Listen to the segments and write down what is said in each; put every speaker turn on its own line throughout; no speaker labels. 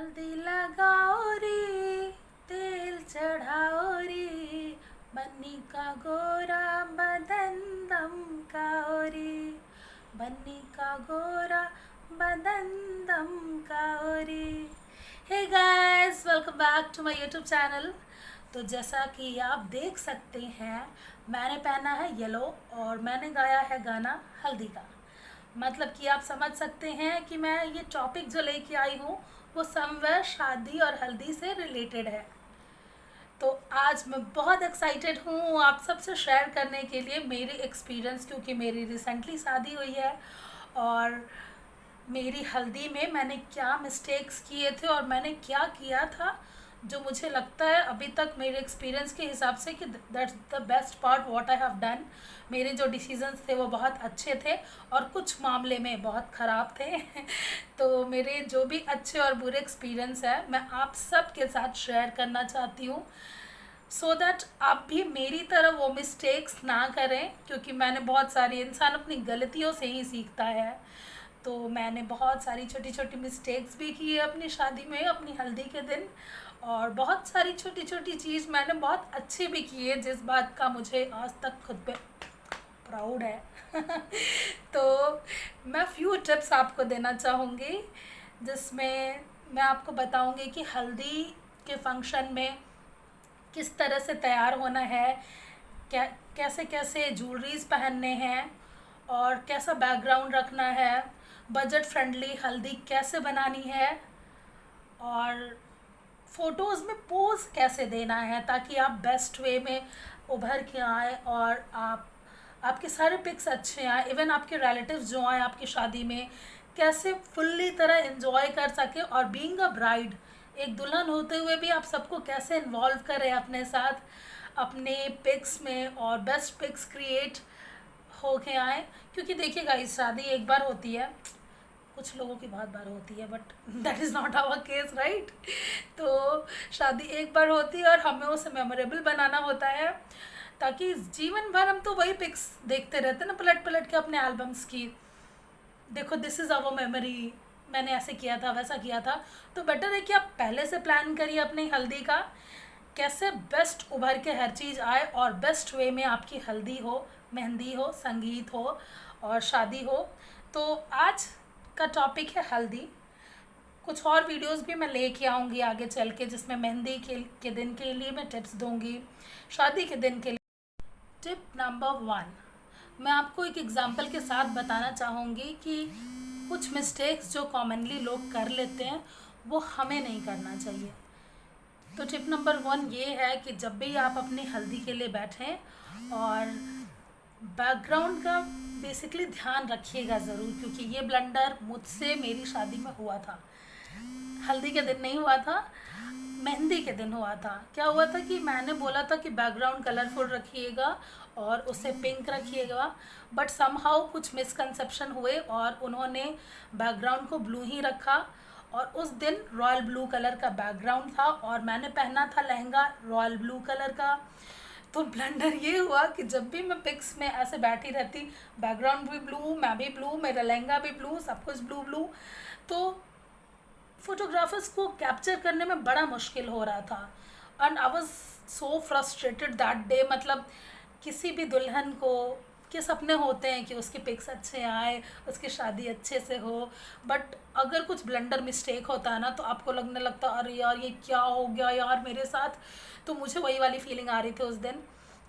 हल्दी लगाओ रे, तेल चढ़ाओ रे, बन्नी का गोरा बदन दमकाओ रे, बन्नी का गोरा बदन दमकाओ रे। Hey guys, welcome back to my YouTube channel. तो जैसा कि आप देख सकते हैं, मैंने पहना है येलो और मैंने गाया है गाना हल्दी का। मतलब कि आप समझ सकते हैं कि मैं ये टॉपिक जो लेके आई हूँ वो समवेयर शादी और हल्दी से रिलेटेड है। तो आज मैं बहुत एक्साइटेड हूँ आप सबसे शेयर करने के लिए मेरे एक्सपीरियंस, क्योंकि मेरी रिसेंटली शादी हुई है और मेरी हल्दी में मैंने क्या मिस्टेक्स किए थे और मैंने क्या किया था जो मुझे लगता है अभी तक मेरे एक्सपीरियंस के हिसाब से कि that's the best part what I have done. मेरे जो डिसीजंस थे वो बहुत अच्छे थे और कुछ मामले में बहुत ख़राब थे तो मेरे जो भी अच्छे और बुरे एक्सपीरियंस है मैं आप सब के साथ शेयर करना चाहती हूँ, सो दैट आप भी मेरी तरह वो मिस्टेक्स ना करें, क्योंकि मैंने बहुत सारी, इंसान अपनी गलतियों से ही सीखता है। तो मैंने बहुत सारी छोटी छोटी मिस्टेक्स भी की है अपनी शादी में, अपनी हल्दी के दिन, और बहुत सारी छोटी छोटी चीज़ मैंने बहुत अच्छी भी की है, जिस बात का मुझे आज तक खुद पे प्राउड है तो मैं फ्यू टिप्स आपको देना चाहूँगी जिसमें मैं आपको बताऊँगी कि हल्दी के फंक्शन में किस तरह से तैयार होना है, क्या कैसे कैसे ज्वेलरीज पहनने हैं और कैसा बैकग्राउंड रखना है, बजट फ्रेंडली हल्दी कैसे बनानी है और फ़ोटोज़ में पोज कैसे देना है ताकि आप बेस्ट वे में उभर के आए और आपके सारे पिक्स अच्छे आए। इवन आपके रिलेटिव्स जो आए आपकी शादी में कैसे फुल्ली तरह एंजॉय कर सके, और बीइंग अ ब्राइड, एक दुल्हन होते हुए भी आप सबको कैसे इन्वॉल्व करें अपने साथ अपने पिक्स में और बेस्ट पिक्स क्रिएट हो के आए। क्योंकि देखिएगा, इस शादी एक बार होती है, कुछ लोगों की बहुत बार होती है, but that is not our case, right. तो शादी एक बार होती है और हमें उसे मेमोरेबल बनाना होता है, ताकि जीवन भर हम तो वही पिक्स देखते रहते हैं ना, पलट पलट के अपने एल्बम्स की, देखो दिस इज़ आवर मेमोरी, मैंने ऐसे किया था वैसा किया था। तो बेटर है कि आप पहले से प्लान करिए अपनी हल्दी का, कैसे बेस्ट उभर के हर चीज़ आए और बेस्ट वे में आपकी हल्दी हो, मेहंदी हो, संगीत हो और शादी हो। तो आज का टॉपिक है हल्दी। कुछ और वीडियोस भी मैं लेके आऊँगी आगे चल के, जिसमें मेहंदी के दिन के लिए मैं टिप्स दूँगी, शादी के दिन के लिए। टिप नंबर 1, मैं आपको एक एग्जांपल के साथ बताना चाहूँगी कि कुछ मिस्टेक्स जो कॉमनली लोग कर लेते हैं वो हमें नहीं करना चाहिए। तो टिप नंबर 1 ये है कि जब भी आप अपनी हल्दी के लिए बैठें और बैकग्राउंड का बेसिकली ध्यान रखिएगा ज़रूर, क्योंकि ये ब्लंडर मुझसे मेरी शादी में हुआ था। हल्दी के दिन नहीं हुआ था, मेहंदी के दिन हुआ था। क्या हुआ था कि मैंने बोला था कि बैकग्राउंड कलरफुल रखिएगा और उसे पिंक रखिएगा, बट समहाउ कुछ मिसकंसेप्शन हुए और उन्होंने बैकग्राउंड को ब्लू ही रखा, और उस दिन रॉयल ब्लू कलर का बैकग्राउंड था और मैंने पहना था लहंगा रॉयल ब्लू कलर का। तो ब्लंडर ये हुआ कि जब भी मैं पिक्स में ऐसे बैठी रहती, बैकग्राउंड भी ब्लू, मैं भी ब्लू, मेरा लहंगा भी ब्लू, सब कुछ ब्लू ब्लू, तो फोटोग्राफर्स को कैप्चर करने में बड़ा मुश्किल हो रहा था। And I was so frustrated that day. मतलब किसी भी दुल्हन को के सपने होते हैं कि उसके पिक्स अच्छे आए, उसकी शादी अच्छे से हो, बट अगर कुछ ब्लंडर मिस्टेक होता है ना तो आपको लगने लगता अरे यार ये क्या हो गया यार मेरे साथ। तो मुझे वही वाली फीलिंग आ रही थी उस दिन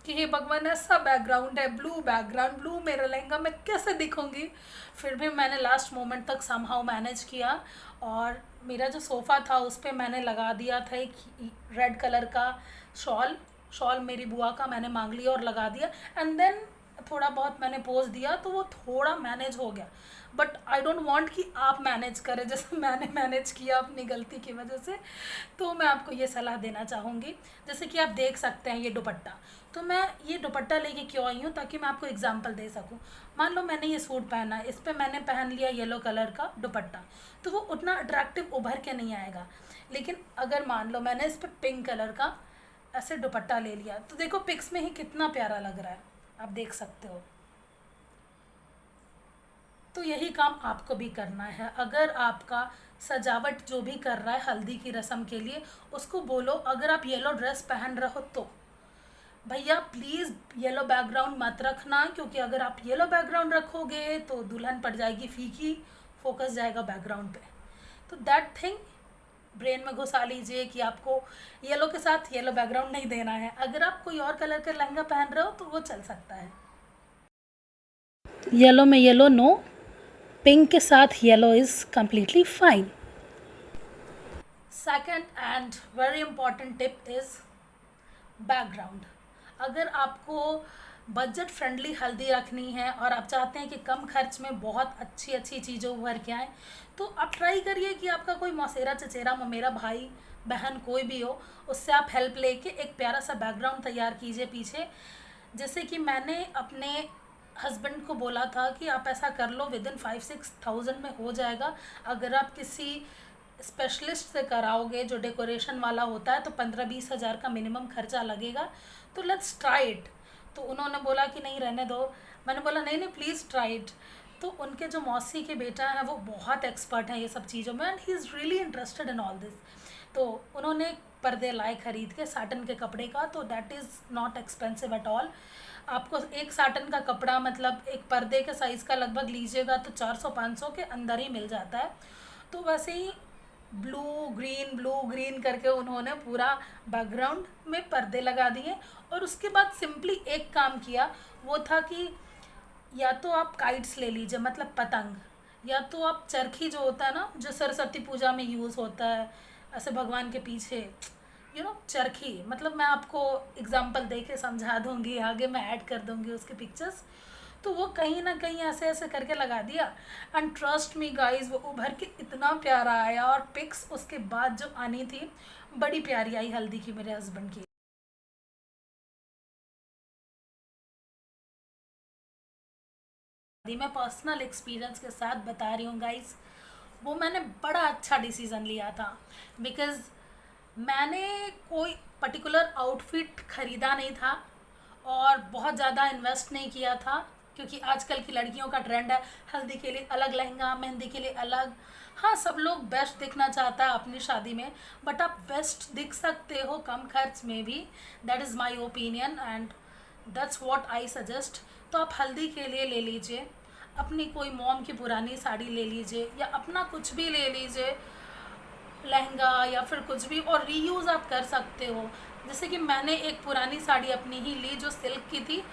कि हे भगवान, ऐसा बैकग्राउंड है, ब्लू बैकग्राउंड, ब्लू मेरा लहंगा, मैं कैसे दिखूंगी। फिर भी मैंने लास्ट मोमेंट तक समहाउ मैनेज किया, और मेरा जो सोफ़ा था उस पर मैंने लगा दिया था एक रेड कलर का शॉल। शॉल मेरी बुआ का मैंने मांग लिया और लगा दिया, एंड देन थोड़ा बहुत मैंने पोज दिया तो वो थोड़ा मैनेज हो गया। बट आई डोंट वांट कि आप मैनेज करें जैसे मैंने मैनेज किया अपनी गलती की वजह से। तो मैं आपको ये सलाह देना चाहूँगी, जैसे कि आप देख सकते हैं ये दुपट्टा, तो मैं ये दुपट्टा लेके क्यों आई हूँ, ताकि मैं आपको एग्जांपल दे सकूँ। मान लो मैंने ये सूट पहना है, इस पर मैंने पहन लिया येलो कलर का दुपट्टा, तो वो उतना अट्रैक्टिव उभर के नहीं आएगा। लेकिन अगर मान लो मैंने इस पर पिंक कलर का ऐसे दुपट्टा ले लिया, तो देखो पिक्स में ही कितना प्यारा लग रहा है, आप देख सकते हो। तो यही काम आपको भी करना है। अगर आपका सजावट जो भी कर रहा है हल्दी की रस्म के लिए, उसको बोलो अगर आप येलो ड्रेस पहन रहे हो तो भैया प्लीज़ येलो बैकग्राउंड मत रखना, क्योंकि अगर आप येलो बैकग्राउंड रखोगे तो दुल्हन पड़ जाएगी फीकी, फोकस जाएगा बैकग्राउंड पे। तो दैट थिंग ब्रेन में घुसा लीजिए कि आपको येलो के साथ येलो बैकग्राउंड नहीं देना है। अगर आप कोई और कलर का लहंगा पहन रहे हो तो वो चल सकता है। येलो में येलो नो, पिंक के साथ yellow is completely fine. Second and very important tip is background. अगर आपको बजट फ्रेंडली हल्दी रखनी है और आप चाहते हैं कि कम खर्च में बहुत अच्छी अच्छी चीज़ें उभर के आएँ, तो आप ट्राई करिए कि आपका कोई मौसेरा चचेरा ममेरा भाई बहन कोई भी हो, उससे आप हेल्प लेके एक प्यारा सा बैकग्राउंड तैयार कीजिए पीछे। जैसे कि मैंने अपने हस्बैंड को बोला था कि आप ऐसा कर लो, विद इन 5-6 थाउजेंड में हो जाएगा। अगर आप किसी स्पेशलिस्ट से कराओगे जो डेकोरेशन वाला होता है तो 15-20 हज़ार का मिनिमम खर्चा लगेगा, तो लेट्स ट्राई इट। तो उन्होंने बोला कि नहीं रहने दो। मैंने बोला नहीं नहीं प्लीज़ ट्राई इट। तो उनके जो मौसी के बेटा हैं वो बहुत एक्सपर्ट हैं ये सब चीज़ों में, and he is really interested in all this. तो उन्होंने पर्दे लाए खरीद के साटन के कपड़े का, तो that is not expensive at all. आपको एक साटन का कपड़ा मतलब एक पर्दे के साइज़ का लगभग लीजिएगा तो 400-500 के अंदर ही मिल जाता है। तो वैसे ही ब्लू ग्रीन करके उन्होंने पूरा बैकग्राउंड में पर्दे लगा दिए। और उसके बाद सिंपली एक काम किया, वो था कि या तो आप काइट्स ले लीजिए मतलब पतंग, या तो आप चरखी जो होता है ना जो सरस्वती पूजा में यूज़ होता है ऐसे भगवान के पीछे, चरखी। मतलब मैं आपको एग्जांपल दे के समझा दूंगी, आगे मैं ऐड कर दूंगी उसके पिक्चर्स। तो वो कहीं ना कहीं ऐसे ऐसे करके लगा दिया, एंड ट्रस्ट मी गाइस वो उभर के इतना प्यारा आया। और पिक्स उसके बाद जो आनी थी बड़ी प्यारी आई हल्दी की मेरे हस्बैंड की। मैं पर्सनल एक्सपीरियंस के साथ बता रही हूँ गाइस, वो मैंने बड़ा अच्छा डिसीज़न लिया था। बिकॉज़ मैंने कोई पर्टिकुलर आउटफिट ख़रीदा नहीं था और बहुत ज़्यादा इन्वेस्ट नहीं किया था, क्योंकि आजकल की लड़कियों का ट्रेंड है हल्दी के लिए अलग लहंगा, मेहंदी के लिए अलग। हाँ, सब लोग बेस्ट दिखना चाहता है अपनी शादी में, बट आप बेस्ट दिख सकते हो कम खर्च में भी। That is my opinion and that's what I suggest. तो आप हल्दी के लिए ले लीजिए अपनी कोई मॉम की पुरानी साड़ी ले लीजिए, या अपना कुछ भी ले लीजिए लहंगा या फिर कुछ भी, और रीयूज़ आप कर सकते हो। जैसे कि मैंने एक पुरानी साड़ी अपनी ही ली जो सिल्क की थी,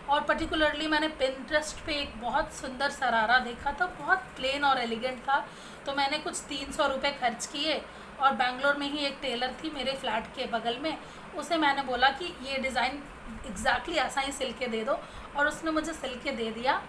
और पर्टिकुलरली मैंने पिंटरेस्ट पे एक बहुत सुंदर सरारा देखा था, बहुत प्लेन और एलिगेंट था। तो मैंने कुछ 300 रुपये खर्च किए, और बैंगलोर में ही एक टेलर थी मेरे फ्लैट के बगल में, उसे मैंने बोला कि ये डिज़ाइन एग्जैक्टली ऐसा ही सिल के दे दो, और उसने मुझे सिल के दे दिया।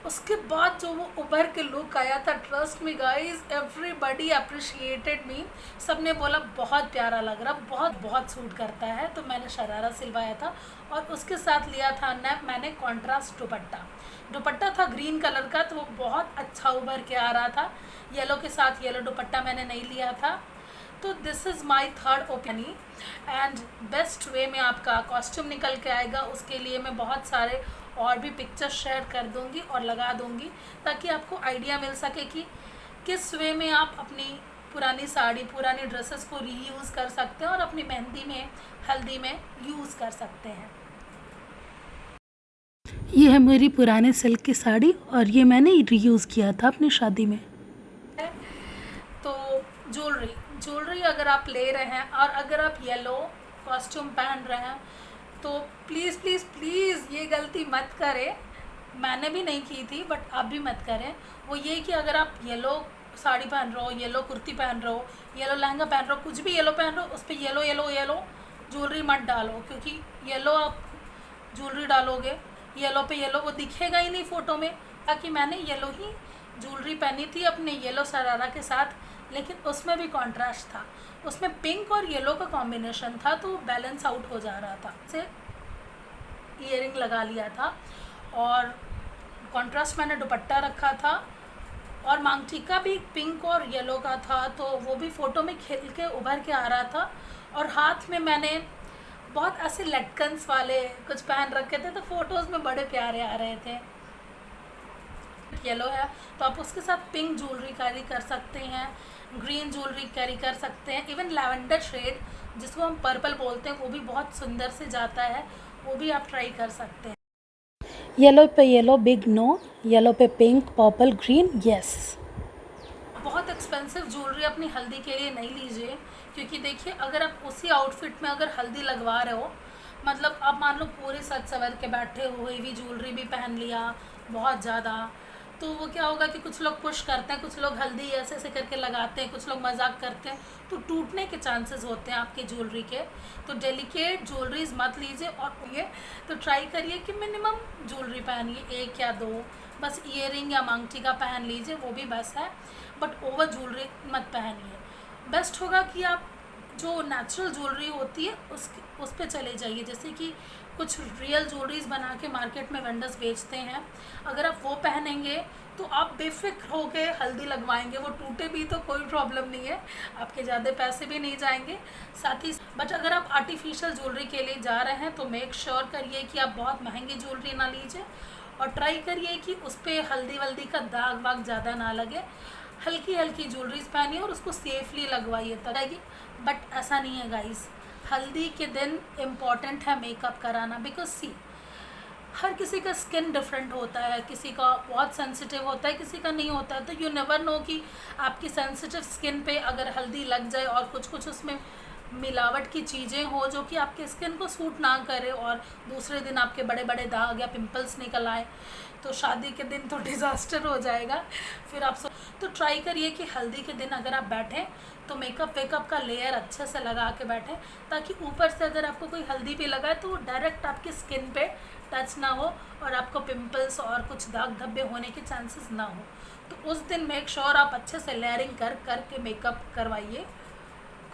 उसके बाद जो वो उभर के लुक आया था, trust me guys everybody appreciated मी। सबने बोला बहुत प्यारा लग रहा, बहुत बहुत सूट करता है। तो मैंने शरारा सिलवाया था, और उसके साथ लिया था मैंने कॉन्ट्रास्ट दुपट्टा था ग्रीन कलर का, तो वो बहुत अच्छा उभर के आ रहा था। येलो के साथ येलो दुपट्टा मैंने नहीं लिया था। तो this is my third opinion. And best way में आपका कॉस्ट्यूम निकल के आएगा, उसके लिए मैं बहुत सारे और भी पिक्चर्स शेयर कर दूंगी और लगा दूंगी, ताकि आपको आइडिया मिल सके कि किस वे में आप अपनी पुरानी साड़ी पुरानी ड्रेसेस को रीयूज़ कर सकते हैं और अपनी मेहंदी में हल्दी में यूज़ कर सकते हैं। ये है मेरी पुरानी सिल्क की साड़ी, और ये मैंने रीयूज़ किया था अपनी शादी में। तो ज्वेलरी अगर आप ले रहे हैं और अगर आप येलो कॉस्ट्यूम पहन रहे हैं, तो प्लीज़ प्लीज़ प्लीज़ ये गलती मत करें। मैंने भी नहीं की थी, बट आप भी मत करें। वो ये कि अगर आप येलो साड़ी पहन रहे हो, येलो कुर्ती पहन रहे हो, येलो लहंगा पहन रहे हो, कुछ भी येलो पहन रहे हो, उस पर येलो येलो येलो ज्वेलरी मत डालो, क्योंकि येलो आप ज्वेलरी डालोगे येलो पे येलो वो दिखेगा ही नहीं फ़ोटो में। ताकि मैंने येलो ही ज्वेलरी पहनी थी अपने येलो शरारा के साथ, लेकिन उसमें भी कॉन्ट्रास्ट था, उसमें पिंक और येलो का कॉम्बिनेशन था, तो बैलेंस आउट हो जा रहा था। से ईयरिंग लगा लिया था, और कॉन्ट्रास्ट मैंने दुपट्टा रखा था, और मांग टीका भी पिंक और येलो का था, तो वो भी फ़ोटो में खिल के उभर के आ रहा था। और हाथ में मैंने बहुत ऐसे लटकन्स वाले कुछ पहन रखे थे, तो फ़ोटोज़ में बड़े प्यारे आ रहे थे। येलो है तो आप उसके साथ पिंक ज्वेलरी कैरी कर सकते हैं, ग्रीन ज्वेलरी कैरी कर सकते हैं, इवन लैवेंडर शेड जिसको हम पर्पल बोलते हैं वो भी बहुत सुंदर से जाता है, वो भी आप ट्राई कर सकते हैं।
येलो पे येलो बिग नो, येलो पे पिंक पर्पल ग्रीन यस।
बहुत एक्सपेंसिव ज्वेलरी अपनी हल्दी के लिए नहीं लीजिए, क्योंकि देखिए अगर आप उसी आउटफिट में अगर हल्दी लगवा रहे हो, मतलब आप मान लो पूरे सज सवर के बैठे हो, हेवी ज्वेलरी भी पहन लिया बहुत ज़्यादा, तो वो क्या होगा कि कुछ लोग पुश करते हैं, कुछ लोग हल्दी ऐसे ऐसे करके लगाते हैं, कुछ लोग मजाक करते हैं, तो टूटने के चांसेस होते हैं आपके ज्वेलरी के। तो डेलिकेट ज्वेलरीज मत लीजिए, और ये तो ट्राई करिए कि मिनिमम ज्वेलरी पहनिए, 1 या 2, बस ईयरिंग या मांगटी का पहन लीजिए, वो भी बस है, बट ओवर ज्वेलरी मत पहनिए। बेस्ट होगा कि आप जो नेचुरल ज्वेलरी होती है उस पे चले जाइए, जैसे कि कुछ रियल ज्वेलरीज बना के मार्केट में वेंडर्स बेचते हैं, अगर आप वो पहनेंगे तो आप बेफिक्र हो के हल्दी लगवाएंगे, वो टूटे भी तो कोई प्रॉब्लम नहीं है, आपके ज़्यादा पैसे भी नहीं जाएंगे साथ ही। बट अगर आप आर्टिफिशियल ज्वेलरी के लिए जा रहे हैं तो मेक श्योर करिए कि आप बहुत महंगी ज्वेलरी ना लीजिए, और ट्राई करिए कि उस पर हल्दी वल्दी का दाग वाग ज़्यादा ना लगे, हल्की हल्की ज्वेलरीज पहनिए और उसको सेफली लगवाइए तब। बट ऐसा नहीं है गाइस, हल्दी के दिन इम्पॉर्टेंट है मेकअप कराना, बिकॉज सी हर किसी का स्किन डिफरेंट होता है, किसी का बहुत सेंसिटिव होता है, किसी का नहीं होता है, तो यू नेवर नो कि आपकी सेंसिटिव स्किन पे अगर हल्दी लग जाए और कुछ कुछ उसमें मिलावट की चीज़ें हो जो कि आपके स्किन को सूट ना करे, और दूसरे दिन आपके बड़े बड़े दाग या पिंपल्स निकल आए, तो शादी के दिन तो डिज़ास्टर हो जाएगा फिर आप सब। तो ट्राई करिए कि हल्दी के दिन अगर आप बैठें तो मेकअप वेकअप का लेयर अच्छे से लगा के बैठें, ताकि ऊपर से अगर आपको कोई हल्दी भी लगाए तो वो डायरेक्ट आपकी स्किन पे टच ना हो और आपको पिंपल्स और कुछ दाग धब्बे होने के चांसेस ना हो। तो उस दिन मेक श्योर आप अच्छे से लेयरिंग कर के मेकअप करवाइए,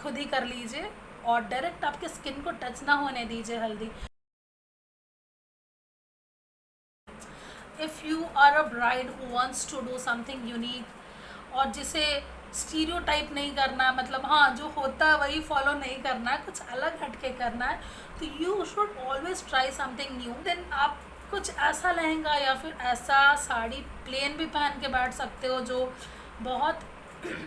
खुद ही कर लीजिए, और डायरेक्ट आपके स्किन को टच ना होने दीजिए haldi. If you are a bride who wants to do something unique, और जिसे स्टीरियोटाइप नहीं करना है, मतलब हाँ जो होता है वही फॉलो नहीं करना है, कुछ अलग हटके करना है, तो you should always try something new. Then आप कुछ ऐसा लहंगा या फिर ऐसा साड़ी प्लेन भी पहन के बैठ सकते हो जो बहुत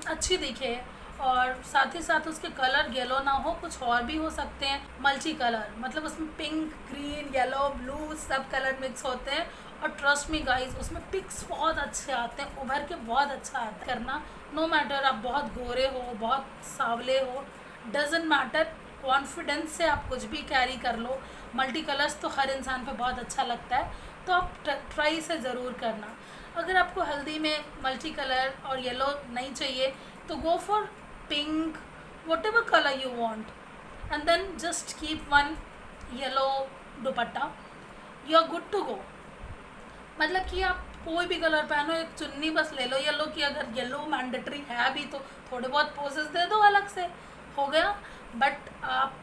अच्छी दिखे, और साथ ही साथ उसके कलर येलो ना हो, कुछ और भी हो सकते हैं, मल्टी कलर, मतलब उसमें पिंक ग्रीन येलो ब्लू सब कलर मिक्स होते हैं, और ट्रस्ट मी गाइज उसमें पिक्स बहुत अच्छे आते हैं, उभर के बहुत अच्छा आता करना। नो मैटर आप बहुत गोरे हो बहुत सांवले हो, डजेंट मैटर, कॉन्फिडेंस से आप कुछ भी कैरी कर लो। मल्टी कलर्स तो हर इंसान पे बहुत अच्छा लगता है, तो आप ट्राई से ज़रूर करना। अगर आपको हल्दी में मल्टी कलर और येलो नहीं चाहिए तो go for pink, whatever colour you want, and then just keep one yellow dupatta, you are good to go. मतलब कि आप कोई भी कलर पहनो, एक चुन्नी बस ले लो येलो की, अगर येलो मैंडेटरी है भी तो थोड़े बहुत पोजेस दे दो अलग से, हो गया। बट आप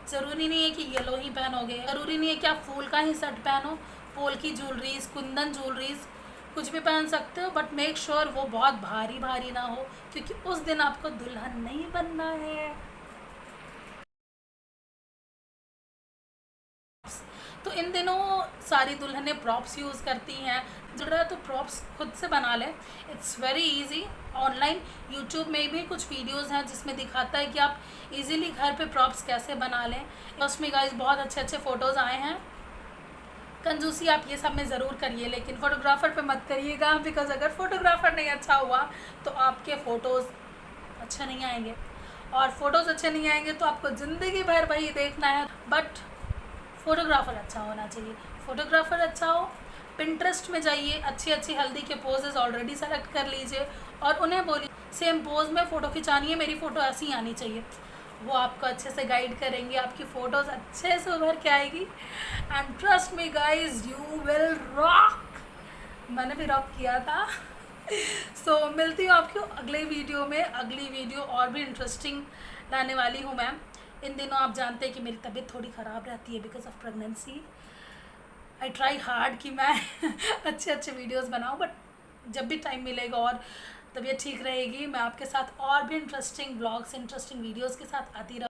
ज़रूरी नहीं है कि येलो ही पहनोगे, ज़रूरी नहीं है कि आप फूल का ही सेट पहनो, फूल की ज्वेलरीज, कुंदन ज्वेलरीज कुछ भी पहन सकते हो, बट मेक श्योर वो बहुत भारी भारी ना हो, क्योंकि उस दिन आपको दुल्हन नहीं बनना है। तो इन दिनों सारी दुल्हनें प्रॉप्स यूज़ करती हैं, ज़रा तो प्रॉप्स खुद से बना लें, it's very easy. Online YouTube में भी कुछ वीडियोस हैं जिसमें दिखाता है कि आप इजीली घर पे प्रॉप्स कैसे बना लें। फर्स्ट में गाइस बहुत अच्छे अच्छे फ़ोटोज़ आए हैं, कंजूसी आप ये सब में ज़रूर करिए, लेकिन फ़ोटोग्राफ़र पे मत करिएगा, बिकॉज़ अगर फ़ोटोग्राफ़र नहीं अच्छा हुआ तो आपके फ़ोटोज़ अच्छे नहीं आएंगे, और फ़ोटोज़ अच्छे नहीं आएंगे तो आपको ज़िंदगी भर वही देखना है। बट फ़ोटोग्राफ़र अच्छा होना चाहिए, फ़ोटोग्राफ़र अच्छा हो, पिंटरेस्ट में जाइए, अच्छी अच्छी हल्दी के पोजेज़ ऑलरेडी सेलेक्ट कर लीजिए और उन्हें बोलिए सेम पोज में फ़ोटो खिंचानी है, मेरी फ़ोटो ऐसी ही आनी चाहिए, वो आपको अच्छे से गाइड करेंगे, आपकी फ़ोटोज़ अच्छे से उभर के आएगी, and trust me guys you will rock. मैंने भी रॉक किया था। सो मिलती हूँ आपको अगले वीडियो में, अगली वीडियो और भी इंटरेस्टिंग लाने वाली हूँ मैम। इन दिनों आप जानते हैं कि मेरी तबीयत थोड़ी ख़राब रहती है because of pregnancy. I try hard कि मैं अच्छे अच्छे वीडियोस बनाऊँ, बट जब भी टाइम मिलेगा और तबीयत ठीक रहेगी मैं आपके साथ और भी इंटरेस्टिंग ब्लॉग्स, इंटरेस्टिंग वीडियोस के साथ आती रहूँ।